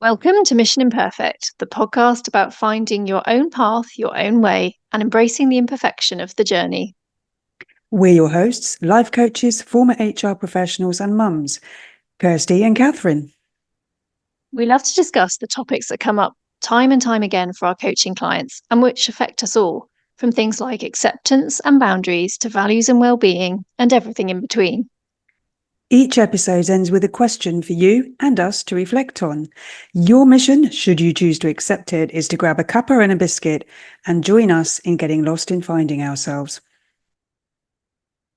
Welcome to Mission Imperfect, the podcast about finding your own path, your own way, and embracing the imperfection of the journey. We're your hosts, life coaches, former HR professionals, and mums, Kirsty and Catherine. We love to discuss the topics that come up time and time again for our coaching clients and which affect us all, from things like acceptance and boundaries to values and well-being and everything in between. Each episode ends with a question for you and us to reflect on. Your mission, should you choose to accept it, is to grab a cuppa and a biscuit and join us in getting lost in finding ourselves.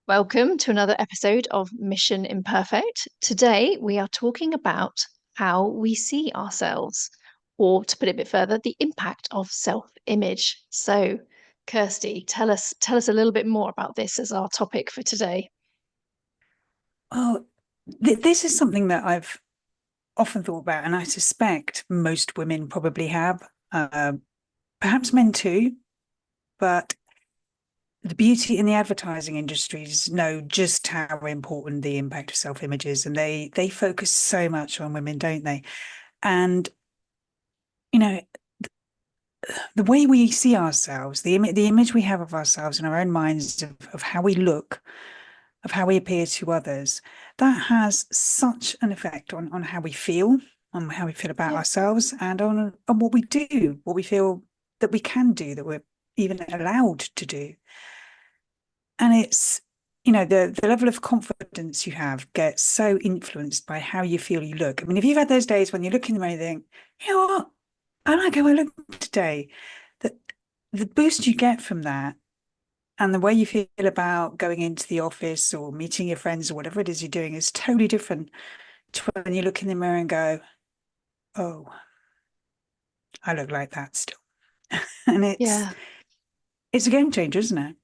Welcome to another episode of Mission Imperfect. Today we are talking about how we see ourselves, or to put it a bit further, the impact of self-image. So, Kirsty, tell us a little bit more about this as our topic for today. Oh, this is something that I've often thought about, and I suspect most women probably have, perhaps men too, but the beauty in the advertising industries know just how important the impact of self-image is, and they focus so much on women, don't they? And you know, the way we see ourselves, the image we have of ourselves in our own minds of how we look, of how we appear to others, that has such an effect on how we feel, on how we feel about Yeah. ourselves, and on what we do, what we feel that we can do, that we're even allowed to do. And it's, the level of confidence you have gets so influenced by how you feel you look. I mean, if you've had those days when you look in the mirror and think, you know what, I like how I look today, that the boost you get from that and the way you feel about going into the office or meeting your friends or whatever it is you're doing is totally different to when you look in the mirror and go, oh, I look like that still. And Yeah. it's a game changer, isn't it?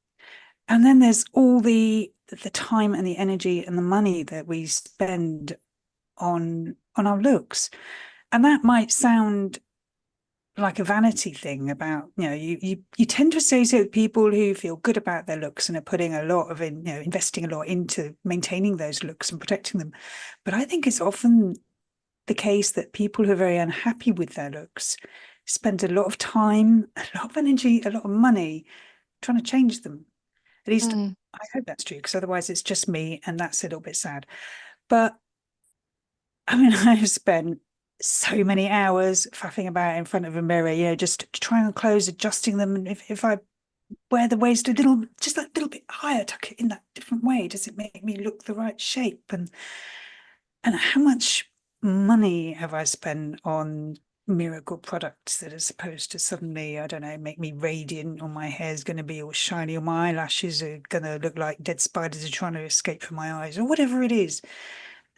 And then there's all the time and the energy and the money that we spend on our looks. And that might sound like a vanity thing about, you tend to associate with people who feel good about their looks and are putting a lot of investing a lot into maintaining those looks and protecting them. But I think it's often the case that people who are very unhappy with their looks spend a lot of time, a lot of energy, a lot of money trying to change them. At least Mm. I hope that's true, because otherwise it's just me, and that's a little bit sad. But I mean, I've spent so many hours faffing about in front of a mirror, just trying on clothes, adjusting them. And if I wear the waist just a little bit higher, tuck it in that different way, does it make me look the right shape? And how much money have I spent on miracle products that are supposed to suddenly, I don't know, make me radiant, or my hair's going to be all shiny, or my eyelashes are going to look like dead spiders are trying to escape from my eyes, or whatever it is.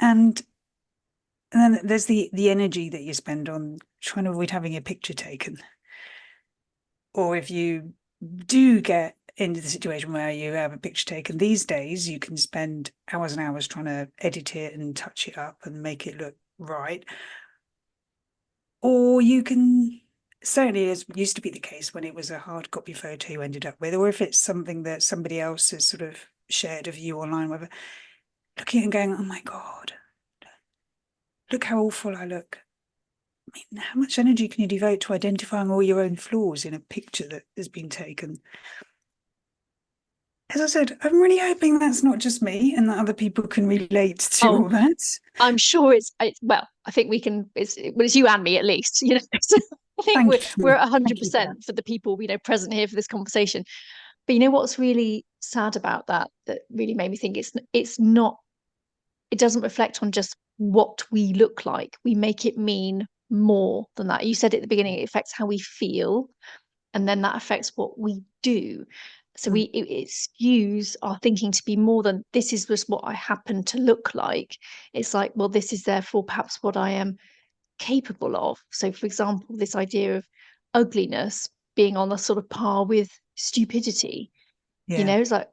And then there's the energy that you spend on trying to avoid having a picture taken. Or if you do get into the situation where you have a picture taken, these days you can spend hours and hours trying to edit it and touch it up and make it look right. Or you can, certainly as used to be the case when it was a hard copy photo you ended up with, or if it's something that somebody else has sort of shared of you online, whatever, looking and going, oh my God, look how awful I look. I mean, how much energy can you devote to identifying all your own flaws in a picture that has been taken? As I said, I'm really hoping that's not just me and that other people can relate to Oh, all that. I'm sure it's well, I think we can, it's you and me at least, So I think we're Thank we're you. at Thank you for that. 100% for the people, present here for this conversation. But you know what's really sad about that really made me think it's not, it doesn't reflect on just what we look like. We make it mean more than that. You said at the beginning, it affects how we feel, and then that affects what we do. So Mm, it skews our thinking to be more than this is just what I happen to look like. It's like, well, this is therefore perhaps what I am capable of. So, for example, this idea of ugliness being on a sort of par with stupidity, yeah. it's like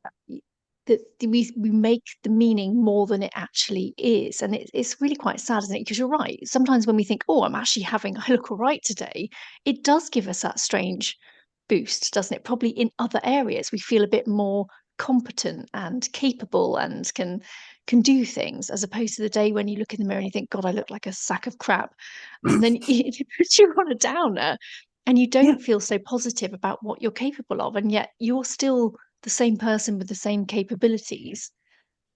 that we make the meaning more than it actually is. And it's really quite sad, isn't it? Because you're right. Sometimes when we think, oh, I look all right today, it does give us that strange boost, doesn't it? Probably in other areas, we feel a bit more competent and capable and can do things, as opposed to the day when you look in the mirror and you think, God, I look like a sack of crap. And then it puts you on a downer and you Yeah. don't feel so positive about what you're capable of. And yet you're still the same person with the same capabilities,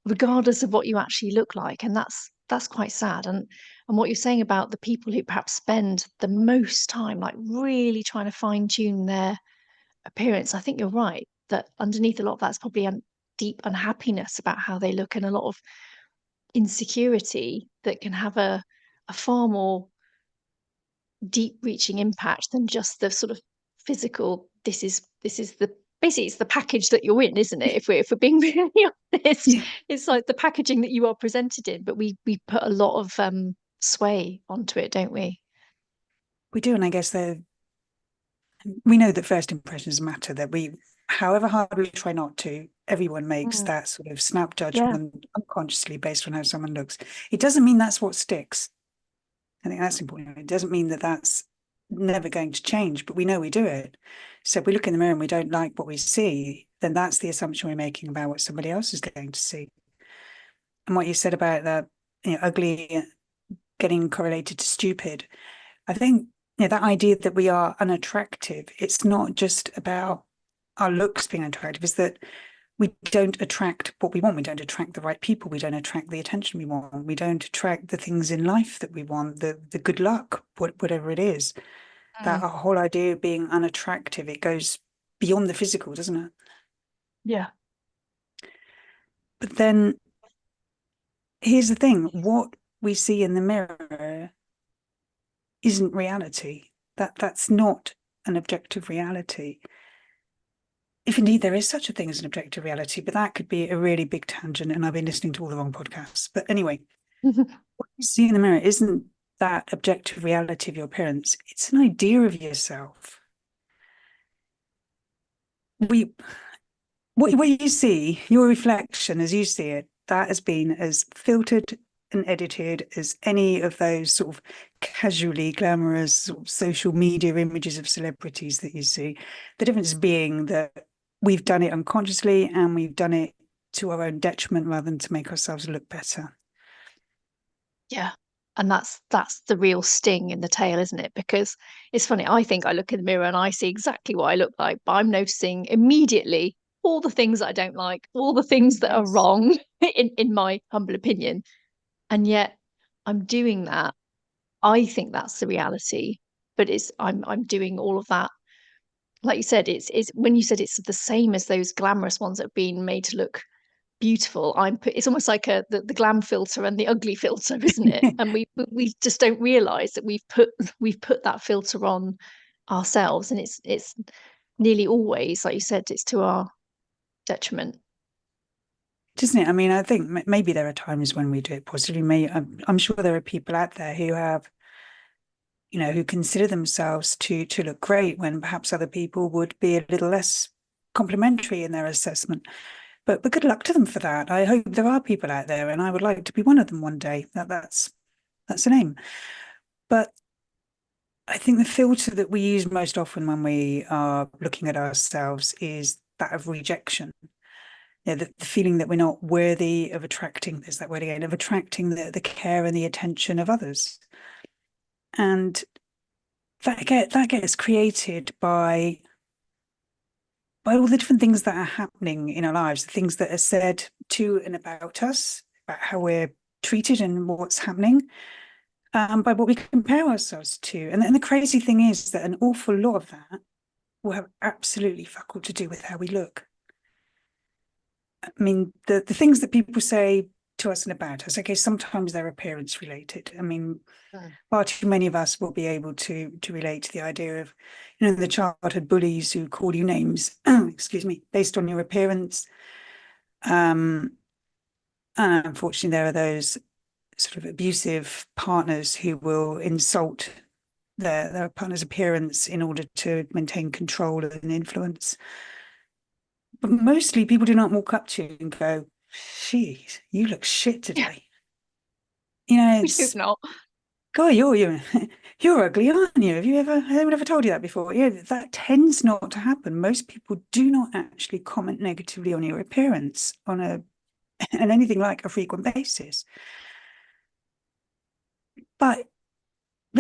regardless of what you actually look like. And that's quite sad. And what you're saying about the people who perhaps spend the most time like really trying to fine tune their appearance, I think you're right that underneath a lot of that's probably deep unhappiness about how they look and a lot of insecurity that can have a far more deep reaching impact than just the sort of physical. This is the basically it's the package that you're in, isn't it? If we're being really honest, Yeah, it's like the packaging that you are presented in, but we put a lot of sway onto it, don't we? we do. And I guess we know that first impressions matter, that however hard we try not to, everyone makes Mm. that sort of snap Yeah. judgment unconsciously based on how someone looks. It doesn't mean that's what sticks. I think that's important. It doesn't mean that that's never going to change, but we know we do it. So if we look in the mirror and we don't like what we see, then that's the assumption we're making about what somebody else is going to see. And what you said about that, ugly getting correlated to stupid, I think that idea that we are unattractive, it's not just about our looks being unattractive, is that we don't attract what we want. We don't attract the right people. We don't attract the attention we want. We don't attract the things in life that we want, the good luck, whatever it is. That Mm. whole idea of being unattractive, it goes beyond the physical, doesn't it? Yeah. But then here's the thing, what we see in the mirror isn't reality. That's not an objective reality. If indeed there is such a thing as an objective reality, but that could be a really big tangent, and I've been listening to all the wrong podcasts. But anyway, what you see in the mirror isn't that objective reality of your appearance. It's an idea of yourself. We what you see, your reflection as you see it, that has been as filtered and edited as any of those sort of casually glamorous sort of social media images of celebrities that you see. The difference being that we've done it unconsciously and we've done it to our own detriment rather than to make ourselves look better. Yeah. And that's the real sting in the tail, isn't it? Because it's funny, I think I look in the mirror and I see exactly what I look like, but I'm noticing immediately all the things that I don't like, all the things that are Yes. wrong in my humble opinion. And yet I'm doing that. I think that's the reality. But I'm doing all of that. Like you said, it's when you said it's the same as those glamorous ones that have been made to look beautiful. It's almost like the glam filter and the ugly filter, isn't it? And we just don't realize that we've put that filter on ourselves, and it's nearly always, like you said, it's to our detriment. Doesn't it? I mean, I think maybe there are times when we do it positively. I'm sure there are people out there who have, who consider themselves to look great when perhaps other people would be a little less complimentary in their assessment. But good luck to them for that. I hope there are people out there, and I would like to be one of them one day. That's an aim. But I think the filter that we use most often when we are looking at ourselves is that of rejection. The feeling that we're not worthy of attracting, there's that word again, of attracting the care and the attention of others. And that gets created by all the different things that are happening in our lives, the things that are said to and about us, about how we're treated and what's happening, by what we compare ourselves to. And the crazy thing is that an awful lot of that will have absolutely fuck all to do with how we look. I mean, the things that people say to us and about us, okay, sometimes they're appearance related. I mean, Mm. far too many of us will be able to relate to the idea of, the childhood bullies who call you names, excuse me, based on your appearance. And unfortunately, there are those sort of abusive partners who will insult their partner's appearance in order to maintain control and influence. But mostly people do not walk up to you and go, "Geez, you look shit Yeah, today." we hope It's not. God, you're ugly, aren't you? Has anyone ever told you that before? Yeah, that tends not to happen. Most people do not actually comment negatively on your appearance on on anything like a frequent basis. But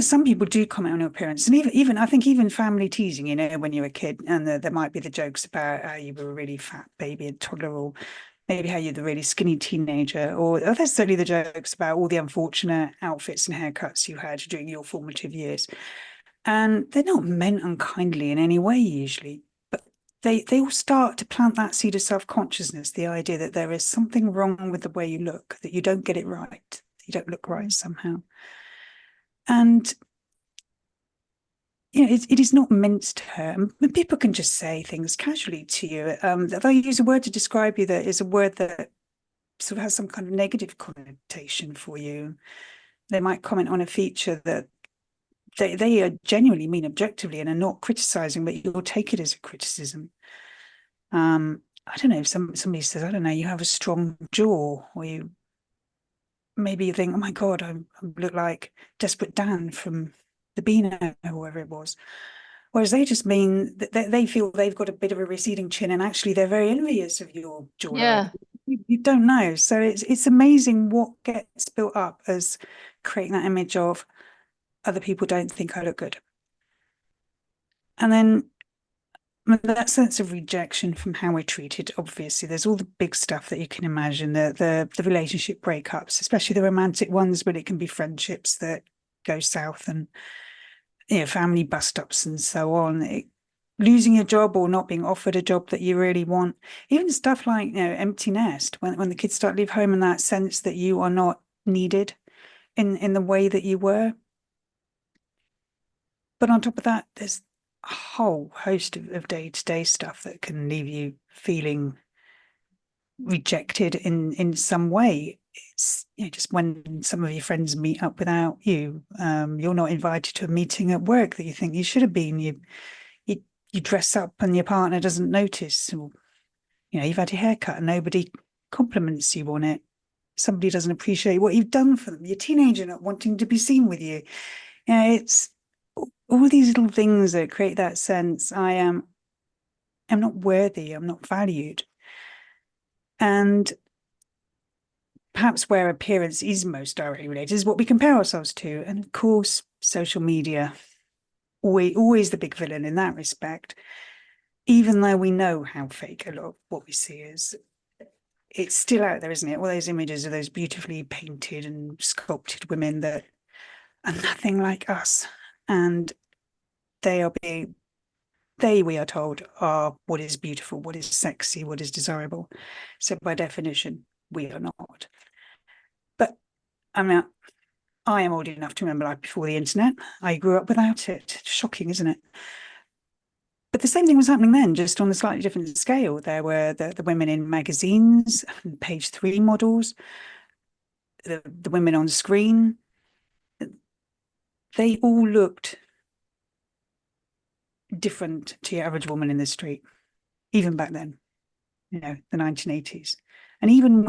some people do comment on your appearance, and even I think even family teasing, when you were a kid, and there might be the jokes about how you were a really fat baby and toddler, or maybe how you're the really skinny teenager, or there's certainly the jokes about all the unfortunate outfits and haircuts you had during your formative years. And they're not meant unkindly in any way usually, but they all start to plant that seed of self-consciousness, the idea that there is something wrong with the way you look, that you don't get it right, that you don't look right somehow. And it is not meant to hurt. And people can just say things casually to you. They'll use a word to describe you that is a word that sort of has some kind of negative connotation for you. They might comment on a feature that they are genuinely mean objectively and are not criticizing, but you'll take it as a criticism. I don't know if somebody says, I don't know, you have a strong jaw, or maybe you think, oh my God, I look like Desperate Dan from the Beano, or whoever it was. Whereas they just mean that they feel they've got a bit of a receding chin, and actually they're very envious of your jawline. Yeah. You don't know. So it's amazing what gets built up as creating that image of other people don't think I look good. And then that sense of rejection from how we're treated, obviously, there's all the big stuff that you can imagine, the relationship breakups, especially the romantic ones, but it can be friendships that go south, and family bust ups and so on. Losing your job or not being offered a job that you really want, even stuff like empty nest, when the kids start to leave home, and that sense that you are not needed in the way that you were. But on top of that, there's a whole host of day-to-day stuff that can leave you feeling rejected in some way. It's just when some of your friends meet up without you, you're not invited to a meeting at work that you think you should have been. You dress up and your partner doesn't notice, or you've had your hair cut and nobody compliments you on it. Somebody doesn't appreciate what you've done for them. Your teenager not wanting to be seen with you. It's all these little things that create that sense I'm not worthy, I'm not valued. And perhaps where appearance is most directly related is what we compare ourselves to. And of course, social media, always the big villain in that respect. Even though we know how fake a lot of what we see is, it's still out there, isn't it? All those images of those beautifully painted and sculpted women that are nothing like us. And we are told, are what is beautiful, what is sexy, what is desirable. So by definition, we are not. But I mean, I am old enough to remember life before the internet. I grew up without it. Shocking, isn't it? But the same thing was happening then, just on a slightly different scale. There were the women in magazines, page 3 models, the women on screen. They all looked different to your average woman in the street, even back then, the 1980s. And even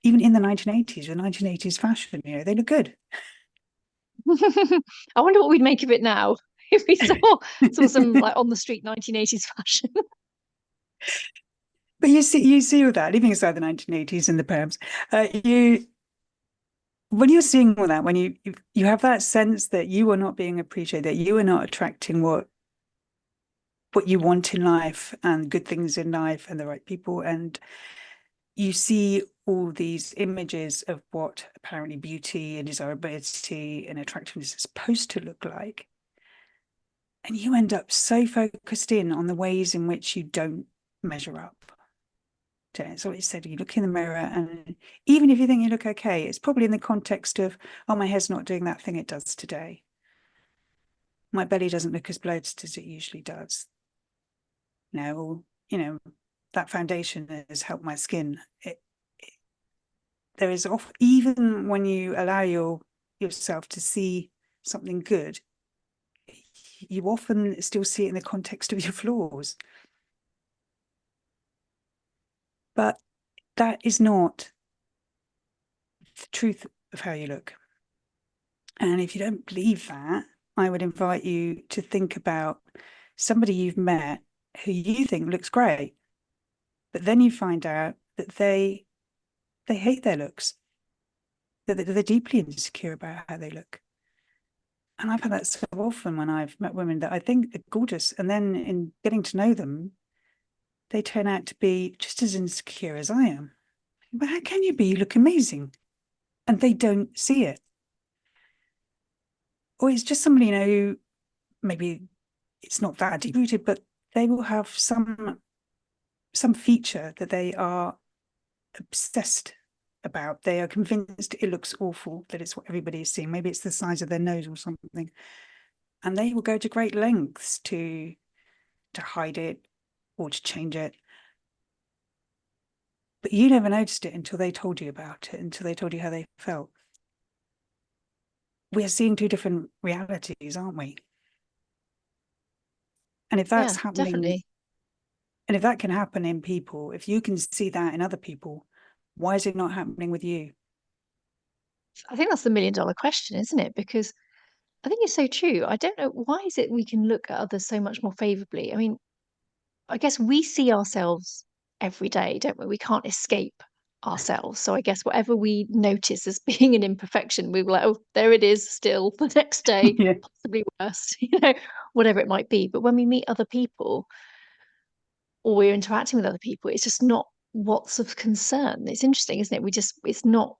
in the 1980s, with 1980s fashion, they look good. I wonder what we'd make of it now if we saw some like on the street 1980s fashion. But you see all that, leaving aside the 1980s and the perms, when you're seeing all that, when you have that sense that you are not being appreciated, that you are not attracting what you want in life and good things in life and the right people, and you see all these images of what apparently beauty and desirability and attractiveness is supposed to look like, and you end up so focused in on the ways in which you don't measure up. So what you said, you look in the mirror, and even if you think you look okay, it's probably in the context of, oh, my hair's not doing that thing it does today. My belly doesn't look as bloated as it usually does. That foundation has helped my skin. There is even when you allow yourself to see something good, you often still see it in the context of your flaws. But that is not the truth of how you look. And if you don't believe that, I would invite you to think about somebody you've met who you think looks great, but then you find out that they hate their looks, that they're deeply insecure about how they look. And I've had that so often when I've met women that I think are gorgeous, and then in getting to know them, they turn out to be just as insecure as I am. But how can you be? You look amazing. And they don't see it. Or it's just somebody, who maybe it's not that deep rooted, but they will have some feature that they are obsessed about. They are convinced it looks awful, that it's what everybody is seeing. Maybe it's the size of their nose or something. And they will go to great lengths to hide it or to change it. But you never noticed it until they told you about it, until they told you how they felt. We're seeing two different realities, aren't we? And if Yeah, that's happening, definitely. and if that can happen in people, if you can see that in other people, why is it not happening with you? I think that's the million-dollar question, isn't it? Because I think it's so true. I don't know why is it we can look at others so much more favorably. I mean, I guess we see ourselves every day, don't we? We can't escape ourselves. So I guess whatever we notice as being an imperfection, we were like, oh, there it is still the next day, Yeah. possibly worse, whatever it might be. But when we meet other people or we're interacting with other people, it's just not what's of concern. It's interesting, isn't it? It's not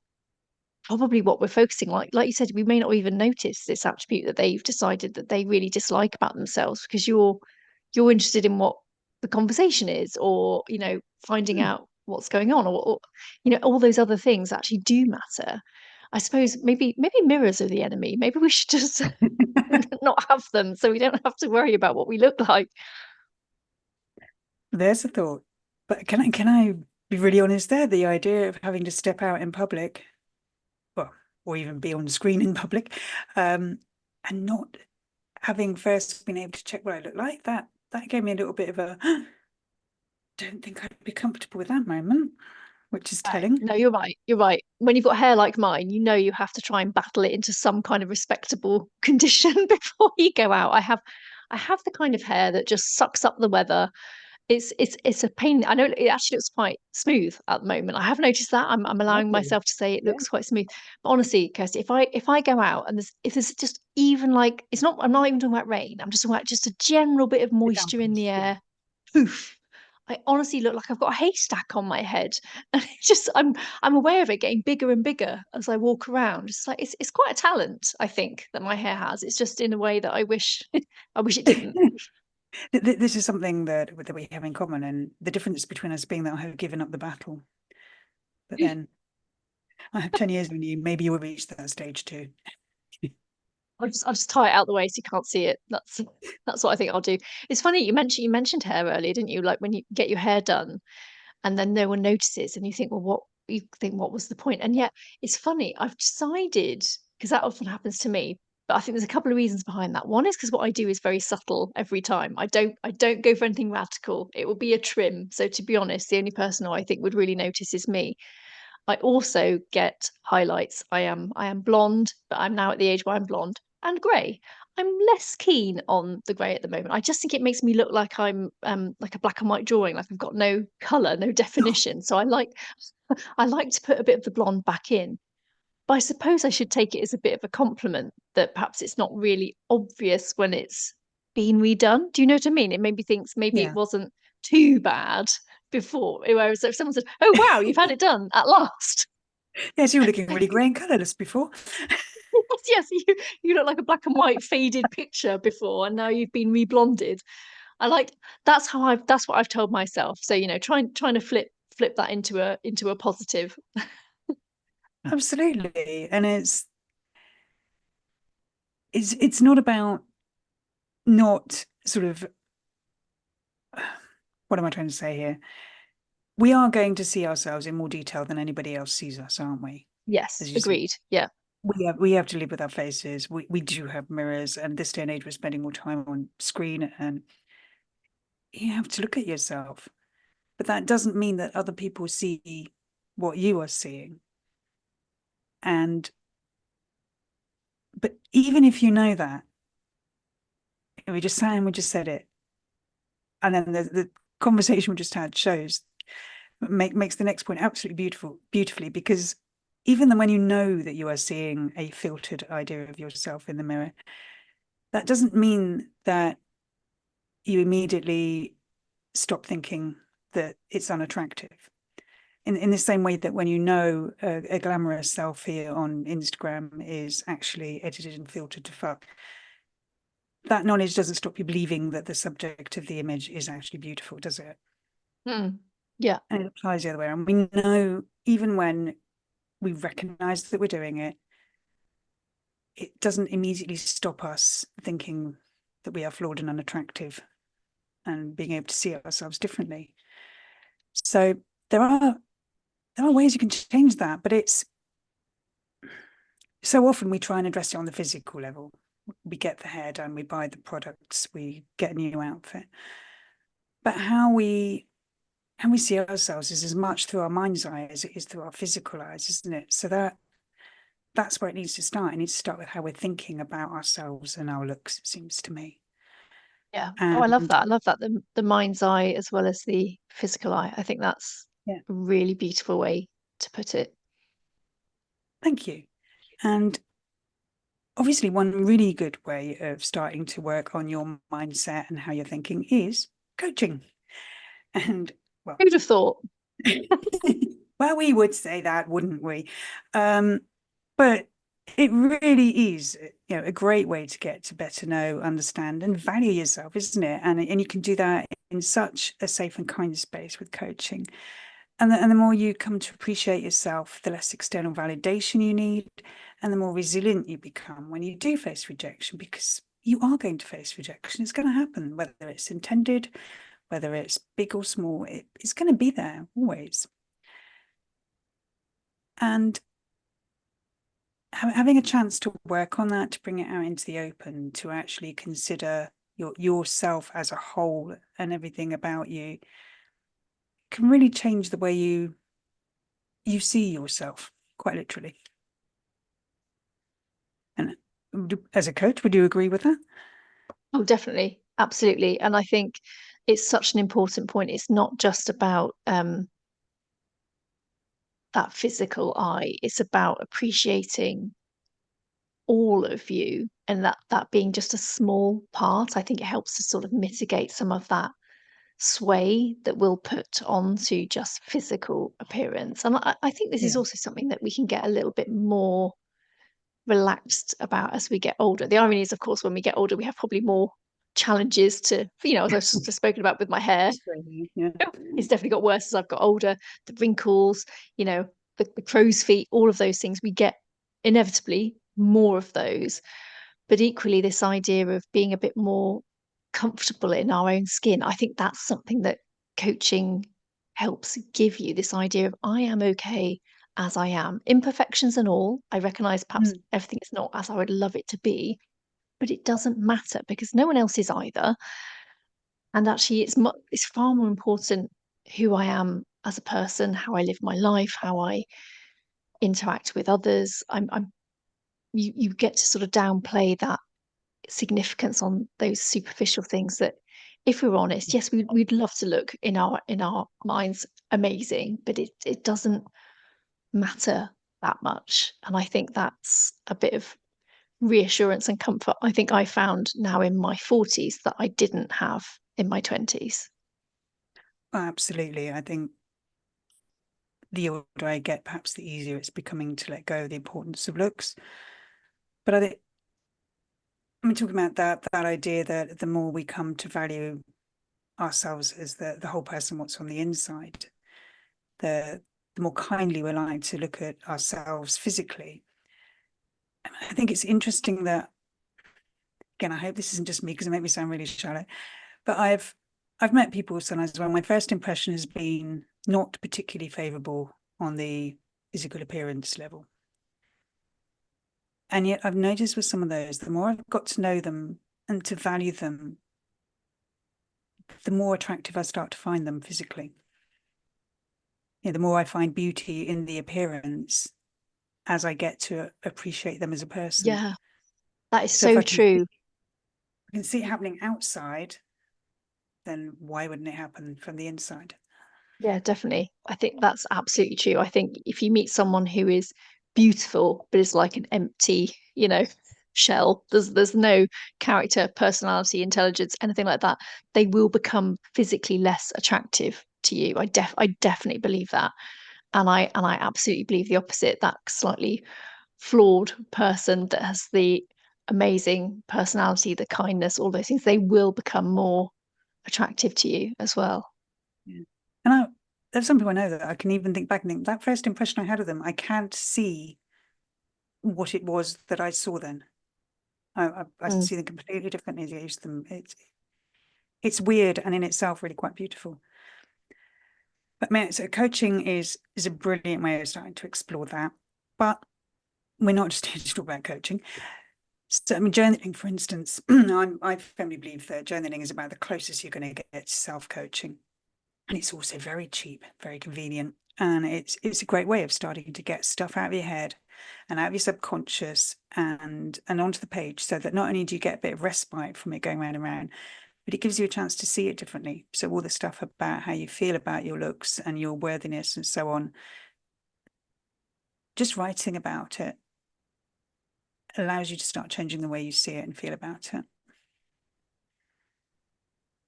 probably what we're focusing on. Like you said, we may not even notice this attribute that they've decided that they really dislike about themselves because you're interested in what the conversation is, or finding Hmm. out what's going on, or all those other things actually do matter. I suppose maybe mirrors are the enemy. Maybe we should just not have them so we don't have to worry about what we look like. There's a thought. But can I be really honest there? The idea of having to step out in public, well, or even be on screen in public, and not having first been able to check what I look like, that gave me a little bit of a don't think I'd be comfortable with that moment, which is No, telling. no, you're right. You're right. When you've got hair like mine, you have to try and battle it into some kind of respectable condition before you go out. I have the kind of hair that just sucks up the weather. It's a pain. I know it actually looks quite smooth at the moment. I have noticed that. I'm allowing Lovely. myself to say it Yeah. looks quite smooth. But honestly, Kirsty, if I go out and if there's just even like I'm not even talking about rain. I'm just talking about just a general bit of The moisture in dampness. the Yeah. air. Poof. I honestly look like I've got a haystack on my head. And it's just I'm aware of it getting bigger and bigger as I walk around. It's like it's quite a talent, I think, that my hair has. It's just in a way that I wish I wish it didn't. This is something that we have in common, and the difference between us being that I have given up the battle, but then I have 10 years on you. Maybe you will reach that stage too. I'll just tie it out the way so you can't see it. That's what I think I'll do. It's funny you mentioned hair earlier, didn't you? Like when you get your hair done and then no one notices and you think, well, what was the point? And yet it's funny. I've decided because that often happens to me, but I think there's a couple of reasons behind that. One is because what I do is very subtle every time. I don't go for anything radical. It will be a trim. So to be honest, the only person who I think would really notice is me. I also get highlights. I am blonde, but I'm now at the age where I'm blonde and grey. I'm less keen on the grey at the moment. I just think it makes me look like I'm like a black and white drawing, like I've got no colour, no definition. So I like to put a bit of the blonde back in. But I suppose I should take it as a bit of a compliment that perhaps it's not really obvious when it's been redone. Do you know what I mean? It maybe thinks maybe it Yeah. wasn't too bad before. Whereas if someone said, "Oh wow, you've had it done at last," Yes, you were looking really grey and colourless before. yes, you look like a black and white faded picture before, and now you've been reblonded. I like that's what I've told myself. So trying to flip that into a positive. Absolutely. And it's not about not sort of what am I trying to say here? We are going to see ourselves in more detail than anybody else sees us, aren't we? Yes, As you said. agreed. Yeah. We have to live with our faces. We do have mirrors, and this day and age we're spending more time on screen, and you have to look at yourself. But that doesn't mean that other people see what you are seeing. And But even if you know that, we just sat and we just said it, and then the conversation we just had shows makes the next point absolutely beautifully, because even then when you know that you are seeing a filtered idea of yourself in the mirror, that doesn't mean that you immediately stop thinking that it's unattractive. In the same way that when you know a glamorous selfie on Instagram is actually edited and filtered to fuck, that knowledge doesn't stop you believing that the subject of the image is actually beautiful, does it? Mm. Yeah. And it applies the other way around. We know even when we recognize that we're doing it, it doesn't immediately stop us thinking that we are flawed and unattractive and being able to see ourselves differently. So there are ways you can change that, but it's so often we try and address it on the physical level. We get the hair done, we buy the products, we get a new outfit. But how we see ourselves is as much through our mind's eye as it is through our physical eyes, isn't it? So that's where it needs to start. It needs to start with how we're thinking about ourselves and our looks, it seems to me. Yeah. Oh, I love And that. I love that. The mind's eye as well as the physical eye. I think that's yeah, a really beautiful way to put it. thank you. And obviously, one really good way of starting to work on your mindset and how you're thinking is coaching. And well, Who'd have thought? well, we would say that, wouldn't we? Um, but it really is, a great way to get to better know, understand, and value yourself, isn't it? And you can do that in such a safe and kind space with coaching. And the more you come to appreciate yourself, the less external validation you need, and the more resilient you become when you do face rejection, because you are going to face rejection. It's going to happen, whether it's intended, whether it's big or small, it's going to be there always. And having a chance to work on that, to bring it out into the open, to actually consider yourself as a whole and everything about you, can really change the way you see yourself, quite literally. And as a coach, would you agree with that? Oh, definitely. Absolutely. And I think it's such an important point. It's not just about that physical eye. It's about appreciating all of you, and that being just a small part. I think it helps to sort of mitigate some of that sway that we'll put onto just physical appearance. And I think this is Yeah. also something that we can get a little bit more relaxed about as we get older. The irony is, of course, when we get older, we have probably more challenges to, as I've just spoken about with my hair. Yeah. It's definitely got worse as I've got older. The wrinkles, you know, the crow's feet, all of those things, we get inevitably more of those. But equally, this idea of being a bit more comfortable in our own skin, I think that's something that coaching helps give you, this idea of I am okay as I am, imperfections and all. I recognize perhaps Mm. everything is not as I would love it to be, but it doesn't matter because no one else is either. And actually, it's far more important who I am as a person, how I live my life, how I interact with others. You get to sort of downplay that significance on those superficial things that, if we're honest, yes, we'd love to look in our minds amazing, but it doesn't matter that much. And I think that's a bit of reassurance and comfort I think I found now in my 40s that I didn't have in my 20s. Absolutely. I think the older I get, perhaps the easier it's becoming to let go of the importance of looks. But I'm talking about that idea that the more we come to value ourselves as the whole person, what's on the inside, the more kindly we're like to look at ourselves physically. I think it's interesting that, again, I hope this isn't just me because it makes me sound really shallow, but I've met people sometimes when my first impression has been not particularly favourable on the physical appearance level. And yet I've noticed with some of those, the more I've got to know them and to value them, the more attractive I start to find them physically. The more I find beauty in the appearance as I get to appreciate them as a person. Yeah. That is So if so true. I can see it happening outside, then why wouldn't it happen from the inside? Yeah, definitely. I think that's absolutely true. I think if you meet someone who is beautiful but is like an empty, shell, there's no character, personality, intelligence, anything like that, they will become physically less attractive to you. I definitely believe that. And I absolutely believe the opposite, that slightly flawed person that has the amazing personality, the kindness, all those things, they will become more attractive to you as well. Yeah. And there's some people I know that I can even think back and think that first impression I had of them, I can't see what it was that I saw then. I Mm. see them completely differently as I used them. It's weird and in itself really quite beautiful. But man, so coaching is a brilliant way of starting to explore that. But we're not just here to talk about coaching. So, I mean, journaling, for instance, I firmly believe that journaling is about the closest you're going to get to self-coaching. And it's also very cheap, very convenient. And it's a great way of starting to get stuff out of your head and out of your subconscious and onto the page, so that not only do you get a bit of respite from it going round and round, but it gives you a chance to see it differently. So all the stuff about how you feel about your looks and your worthiness and so on, just writing about it allows you to start changing the way you see it and feel about it.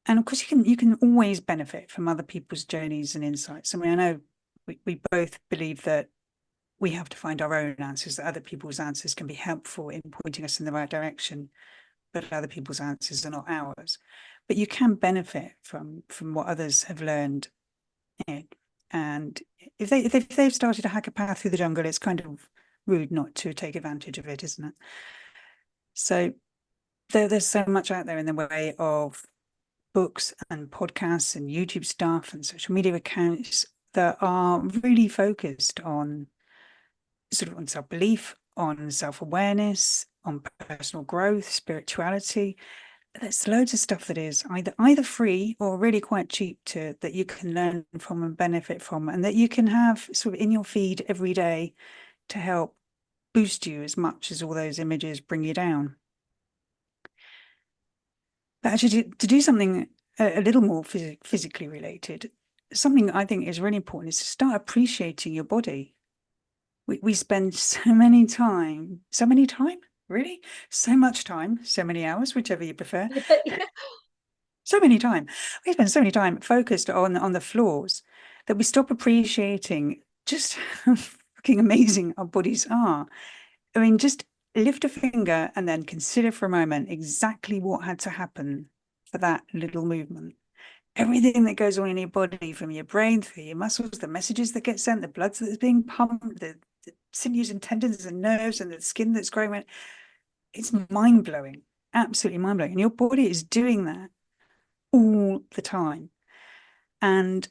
And of course, you can always benefit from other people's journeys and insights. I mean, I know we both believe that we have to find our own answers, that other people's answers can be helpful in pointing us in the right direction, but other people's answers are not ours. But you can benefit from what others have learned. And if they've started to hack a path through the jungle, it's kind of rude not to take advantage of it, isn't it? So there's so much out there in the way of books and podcasts and YouTube stuff and social media accounts that are really focused on sort of on self-belief, on self-awareness, on personal growth, spirituality. There's loads of stuff that is either free or really quite cheap to that you can learn from and benefit from, and that you can have sort of in your feed every day to help boost you as much as all those images bring you down. But actually, to do something a little more physically related, something I think is really important is to start appreciating your body. We spend really? So much time, so many hours, whichever you prefer, Yeah. so many time. We spend so many time focused on the flaws that we stop appreciating just how fucking amazing our bodies are. I mean, just lift a finger and then consider for a moment exactly what had to happen for that little movement. Everything that goes on in your body, from your brain through your muscles, the messages that get sent, the blood that's being pumped, the sinews and tendons and nerves and the skin that's growing. It's mind blowing, absolutely mind blowing. And your body is doing that all the time. And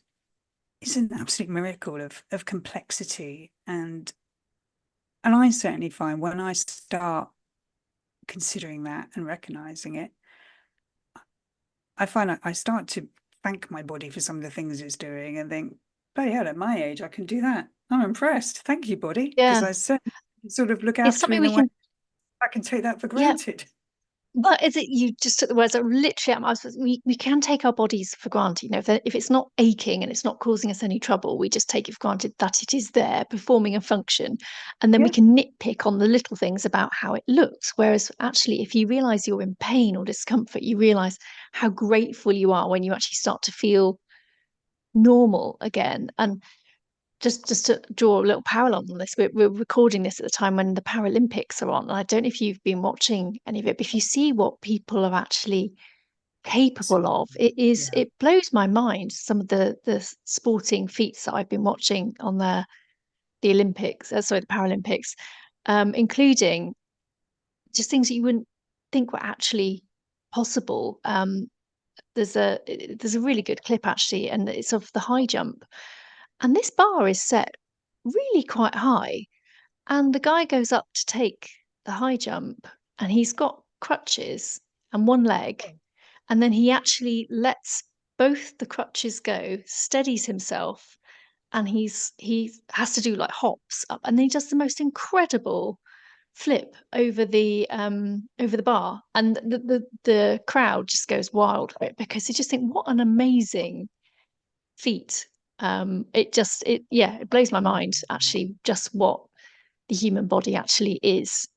it's an absolute miracle of complexity. And I certainly find when I start considering that and recognizing it, I find I start to thank my body for some of the things it's doing and think, oh yeah, at my age, I can do that. I'm impressed. Thank you, body, because Yeah. I certainly sort of look It's after me something in we a way can, I can take that for yeah. granted. But is it, you just took the words out literally, we can take our bodies for granted. If it's not aching and it's not causing us any trouble, we just take it for granted that it is there performing a function. And then we Yeah. can nitpick on the little things about how it looks. Whereas actually, if you realize you're in pain or discomfort, you realize how grateful you are when you actually start to feel normal again. And just to draw a little parallel on this, we're recording this at the time when the Paralympics are on. And I don't know if you've been watching any of it, but if you see what people are actually capable of, Yeah. it blows my mind. Some of the sporting feats that I've been watching on the Olympics, sorry, the Paralympics, including just things that you wouldn't think were actually possible. There's a really good clip actually, and it's of the high jump. And this bar is set really quite high. And the guy goes up to take the high jump, and he's got crutches and one leg. And then he actually lets both the crutches go, steadies himself, and he has to do like hops up. And then he does the most incredible flip over the bar, and the crowd just goes wild for it because they just think, what an amazing feat. It blows my mind actually, just what the human body actually is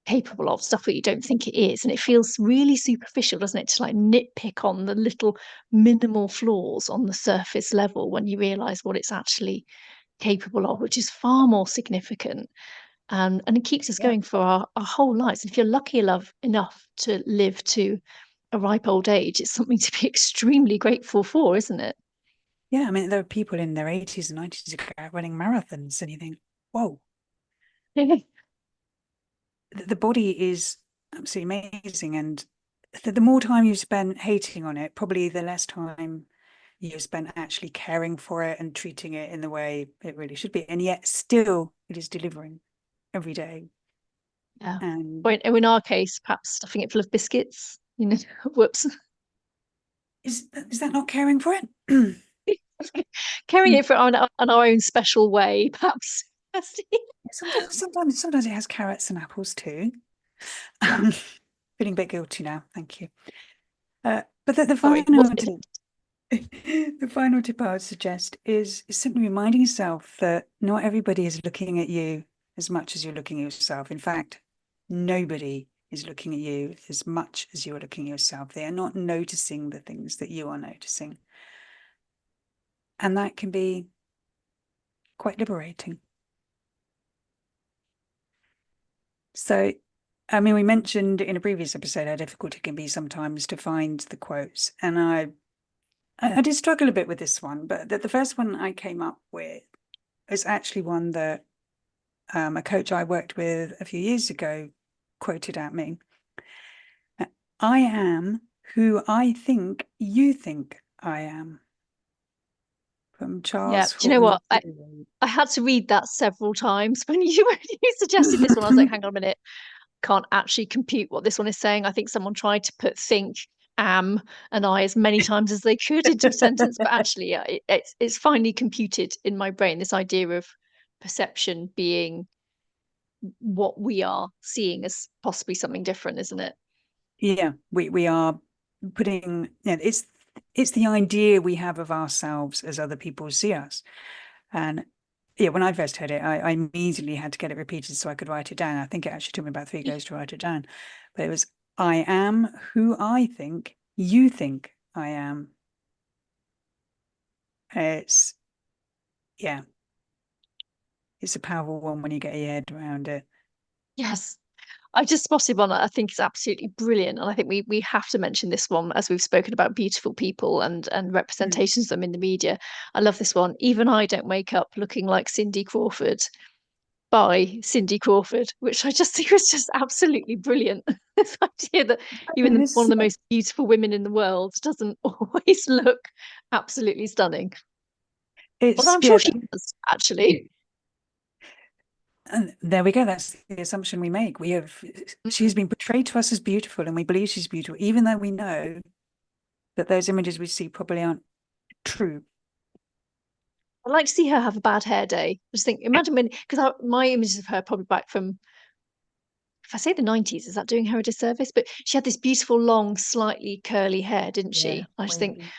capable of, stuff that you don't think it is. And it feels really superficial, doesn't it, to like nitpick on the little minimal flaws on the surface level when you realize what it's actually capable of, which is far more significant. And it keeps us Yeah. going for our whole lives. And if you're lucky enough to live to a ripe old age, it's something to be extremely grateful for, isn't it? Yeah, I mean, there are people in their 80s and 90s who go out running marathons, and you think, whoa, the body is absolutely amazing. And the more time you spend hating on it, probably the less time you spent actually caring for it and treating it in the way it really should be. And yet still it is delivering every day. Yeah. And Or in our case, perhaps stuffing it full of biscuits, whoops. is that not caring for it? Carrying it for on our own special way, perhaps. Sometimes it has carrots and apples too. Yeah. Feeling a bit guilty now. Thank you. But the Sorry. final tip, the final tip I would suggest is simply reminding yourself that not everybody is looking at you as much as you're looking at yourself. In fact, nobody is looking at you as much as you're looking at yourself. They are not noticing the things that you are noticing. And that can be quite liberating. So, I mean, we mentioned in a previous episode how difficult it can be sometimes to find the quotes. And I did struggle a bit with this one, but the first one I came up with is actually one that a coach I worked with a few years ago quoted at me. I am who I think you think I am. From Yeah. Charles Do you know Horton. what? I had to read that several times when you suggested this one. I was like, hang on a minute, can't actually compute what this one is saying. I think someone tried to put think, am, and I as many times as they could into a sentence, but actually, yeah, it's finally computed in my brain. This idea of perception being what we are seeing as possibly something different, isn't it? Yeah, we are putting, yeah, it's the idea we have of ourselves as other people see us. And yeah, when I first heard it, I immediately had to get it repeated so I could write it down. I think it actually took me about 3 goes to write it down. But it was, I am who I think you think I am. It's, yeah, it's a powerful one when you get your head around it. Yes. I just spotted one that I think is absolutely brilliant, and I think we have to mention this one as we've spoken about beautiful people and Mm. representations of them in the media. I love this one. Even I don't wake up looking like Cindy Crawford, by Cindy Crawford, which I just think was just absolutely brilliant. This idea that even one of It's, the most beautiful women in the world doesn't always look absolutely stunning. Although I'm yeah, sure she does, actually. and there we go. That's the assumption we make. She's Mm. been portrayed to us as beautiful, and we believe she's beautiful, even though we know that those images we see probably aren't true. I'd like to see her have a bad hair day. I just think, imagine when, because my images of her are probably back from, if I say the 90s, is that doing her a disservice? But she had this beautiful, long, slightly curly hair, didn't Yeah, she? I just think, wavy.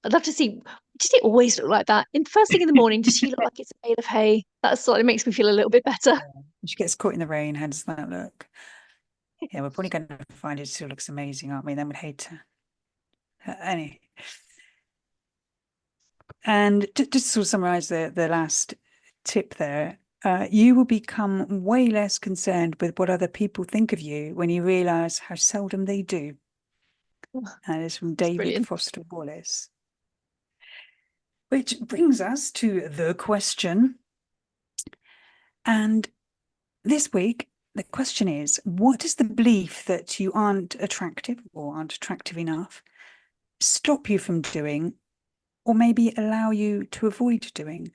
I'd love to see, did it always look like that? In first thing in the morning, does she look like it's a bale of hay? That slightly makes me feel a little bit better. Yeah. She gets caught in the rain. How does that look? Yeah, we're probably going to find it still looks amazing, aren't we? Then we'd hate to. Anyway, and just to sort of summarize the last tip there, you will become way less concerned with what other people think of you when you realize how seldom they do. And it's from It's David brilliant. Foster Wallace. Which brings us to the question. And this week, the question is, what does the belief that you aren't attractive or aren't attractive enough stop you from doing, or maybe allow you to avoid doing?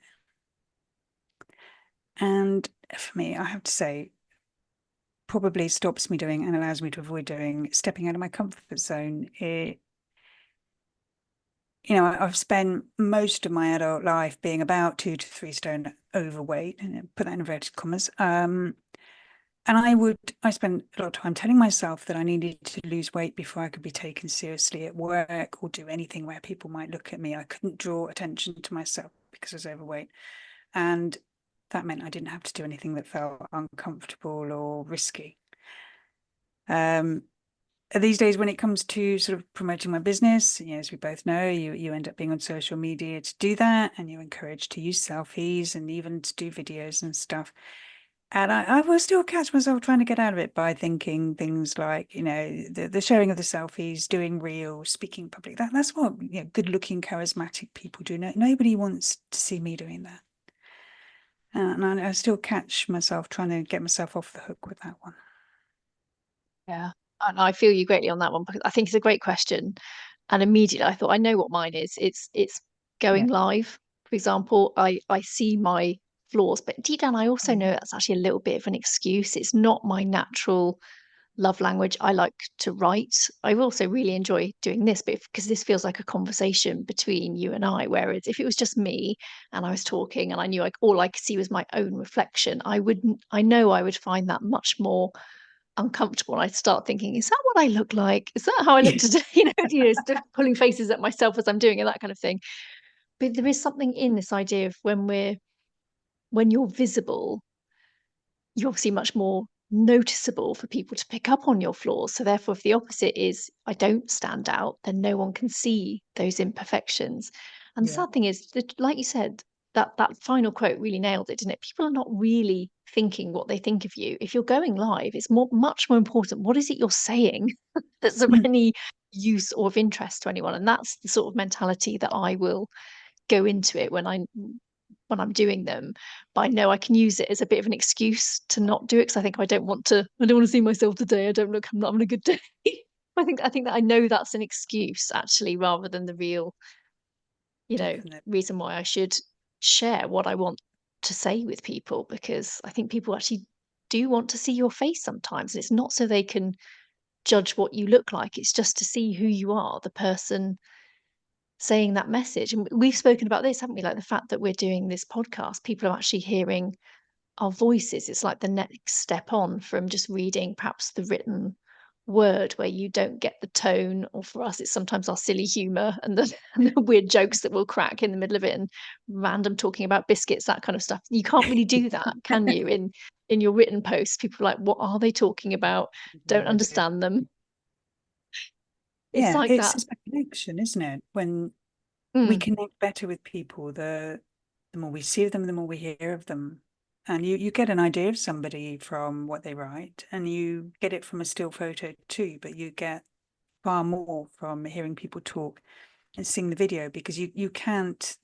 And for me, I have to say, probably stops me doing and allows me to avoid doing stepping out of my comfort zone. I've spent most of my adult life being about 2 to 3 stone overweight, and put that in inverted commas. And I spent a lot of time telling myself that I needed to lose weight before I could be taken seriously at work or do anything where people might look at me. I couldn't draw attention to myself because I was overweight. And that meant I didn't have to do anything that felt uncomfortable or risky. These days, when it comes to sort of promoting my business, as we both know, you end up being on social media to do that, and you're encouraged to use selfies and even to do videos and stuff. And I will still catch myself trying to get out of it by thinking things like, the sharing of the selfies, doing reels, speaking in public. That's what good-looking, charismatic people do. Nobody wants to see me doing that. And I still catch myself trying to get myself off the hook with that one. Yeah. And I feel you greatly on that one because I think it's a great question. And immediately I thought, I know what mine is. It's Yeah. going live. For example, I see my flaws, but deep down I also know Mhm. that's actually a little bit of an excuse. It's not my natural love language. I like to write. I also really enjoy doing this, but because this feels like a conversation between you and I, whereas if it was just me and I was talking and I knew like all I could see was my own reflection, I know I would find that much more uncomfortable. I'd start thinking, is that what I look like? Is that how I look Yeah. today? Pulling faces at myself as I'm doing it, that kind of thing. But there is something in this idea of when you're visible, you're obviously much more noticeable for people to pick up on your flaws. So therefore, if the opposite is I don't stand out, then no one can see those imperfections. And the Yeah. sad thing is that, like you said, that final quote really nailed it, didn't it? People are not really thinking what they think of you. If you're going live, it's much more important. What is it you're saying that's of Mm. any use or of interest to anyone? And that's the sort of mentality that I will go into it when I'm doing them. But I know I can use it as a bit of an excuse to not do it because I think I don't want to. I don't want to see myself today. I don't look. I'm not having a good day. I think that I know that's an excuse actually, rather than the real, Definitely. reason why I should share what I want to say with people because I think people actually do want to see your face sometimes. And it's not so they can judge what you look like. It's just to see who you are, the person saying that message. And we've spoken about this, haven't we? Like the fact that we're doing this podcast, people are actually hearing our voices. It's like the next step on from just reading perhaps the written word where you don't get the tone, or for us, it's sometimes our silly humor and the, and the weird jokes that we'll crack in the middle of it and random talking about biscuits, that kind of stuff. You can't really do that, can you? In your written posts, people are like, what are they talking about? Don't No idea. understand them. It's Yeah, like that. it's a connection, isn't it? When we Mm, connect better with people, the more we see of them, the more we hear of them. And you get an idea of somebody from what they write, and you get it from a still photo too, but you get far more from hearing people talk and seeing the video because you can't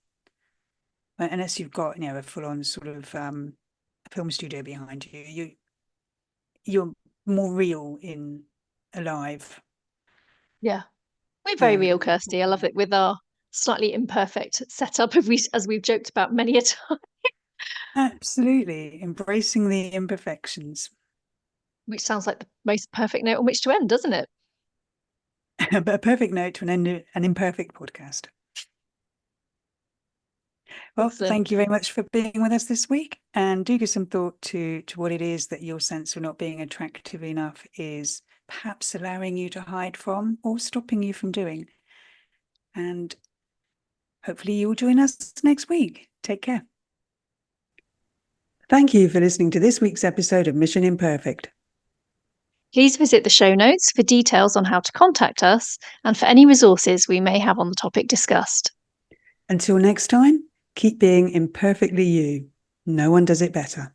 unless you've got, a full-on sort of film studio behind you, you're more real in alive. yeah. We're very real, And Kirsty. I love it with our slightly imperfect setup, as we've joked about many a time, absolutely embracing the imperfections. which sounds like the most perfect note on which to end, doesn't it? But a perfect note to an imperfect podcast. Well, Excellent. thank you very much for being with us this week, and do give some thought to what it is that your sense of not being attractive enough is perhaps allowing you to hide from or stopping you from doing. And hopefully you'll join us next week. Take care. Thank you for listening to this week's episode of Mission Imperfect. Please visit the show notes for details on how to contact us and for any resources we may have on the topic discussed. Until next time, keep being imperfectly you. No one does it better.